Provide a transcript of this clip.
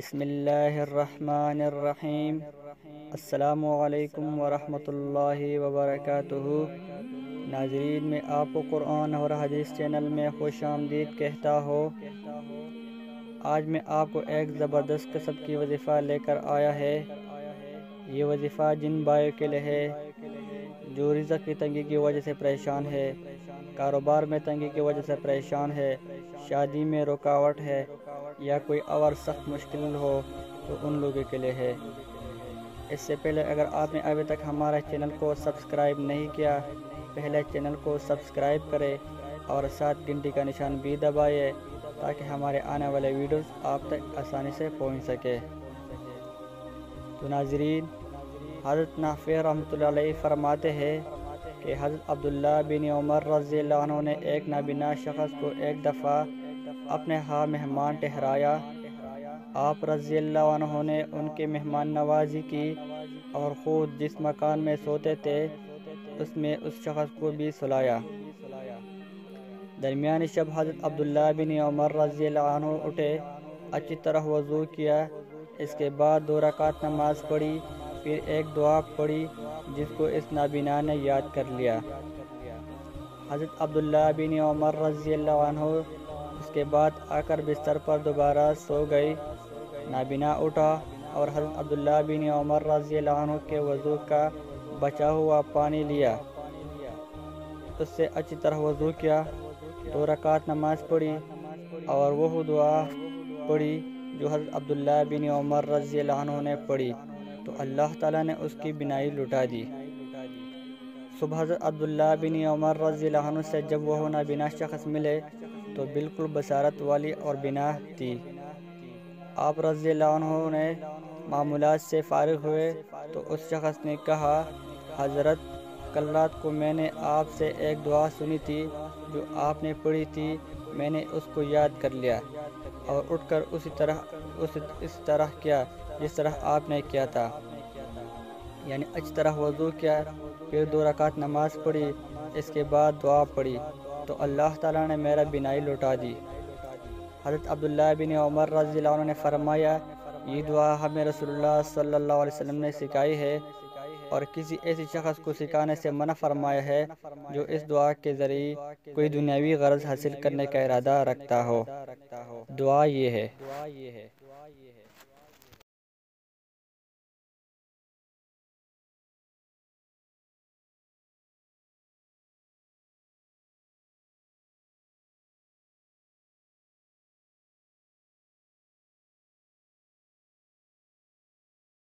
بسم اللہ الرحمن الرحیم۔ السلام علیکم ورحمۃ اللہ وبرکاتہ۔ ناظرین، میں آپ کو قرآن اور حدیث چینل میں خوش آمدید کہتا ہوں۔ آج میں آپ کو ایک زبردست قسم کی وظیفہ لے کر آیا ہے۔ یہ وظیفہ جن بھائیوں کے لیے ہے جو رزق کی تنگی کی وجہ سے پریشان ہے، کاروبار میں تنگی کی وجہ سے پریشان ہے، شادی میں رکاوٹ ہے یا کوئی اور سخت مشکل ہو تو ان لوگوں کے لیے ہے۔ اس سے پہلے اگر آپ نے ابھی تک ہمارے چینل کو سبسکرائب نہیں کیا، پہلے چینل کو سبسکرائب کرے اور ساتھ گھنٹی کا نشان بھی دبائے تاکہ ہمارے آنے والے ویڈیوز آپ تک آسانی سے پہنچ سکے۔ تو ناظرین، حضرت نافع رحمۃ اللہ علیہ فرماتے ہیں کہ حضرت عبداللہ بن عمر رضی اللہ عنہ نے ایک نابینا شخص کو ایک دفعہ اپنے ہاں مہمان ٹھہرایا۔ آپ رضی اللہ عنہ نے ان کے مہمان نوازی کی اور خود جس مکان میں سوتے تھے اس میں اس شخص کو بھی سلایا۔ درمیانی شب حضرت عبداللہ بن عمر رضی اللہ عنہ اٹھے، اچھی طرح وضو کیا، اس کے بعد 2 رکعت نماز پڑھی، پھر ایک دعا پڑھی جس کو اس نابینا نے یاد کر لیا۔ حضرت عبداللہ بن عمر رضی اللہ عنہ اس کے بعد آ کر بستر پر دوبارہ سو گئی۔ نابینا اٹھا اور حضرت عبداللہ بن عمر رضی اللہ عنہ کے وضو کا بچا ہوا پانی لیا، اس سے اچھی طرح وضو کیا، 2 رکعت نماز پڑھی اور وہ دعا پڑھی جو حضرت عبداللہ بن عمر رضی اللہ عنہ نے پڑھی تو اللہ تعالیٰ نے اس کی بینائی لٹا دی۔ صبح حضرت عبداللہ بن عمر رضی اللہ عنہ سے جب وہ نابینا شخص ملے تو بالکل بصارت والی اور بینا تھی۔ آپ رضی اللہ عنہ نے معمولات سے فارغ ہوئے تو اس شخص نے کہا، حضرت، کل رات کو میں نے آپ سے ایک دعا سنی تھی جو آپ نے پڑھی تھی، میں نے اس کو یاد کر لیا اور اٹھ کر اس طرح کیا جس طرح آپ نے کیا تھا، یعنی اچھی طرح وضو کیا، پھر 2 رکعت نماز پڑھی، اس کے بعد دعا پڑھی تو اللہ تعالیٰ نے میرا بینائی لوٹا دی۔ حضرت عبداللہ بن عمر رضی اللہ عنہ نے فرمایا، یہ دعا ہمیں رسول اللہ صلی اللہ علیہ وسلم نے سکھائی ہے اور کسی ایسی شخص کو سکھانے سے منع فرمایا ہے جو اس دعا کے ذریعے کوئی دنیاوی غرض حاصل کرنے کا ارادہ رکھتا ہو۔ دعا یہ ہے۔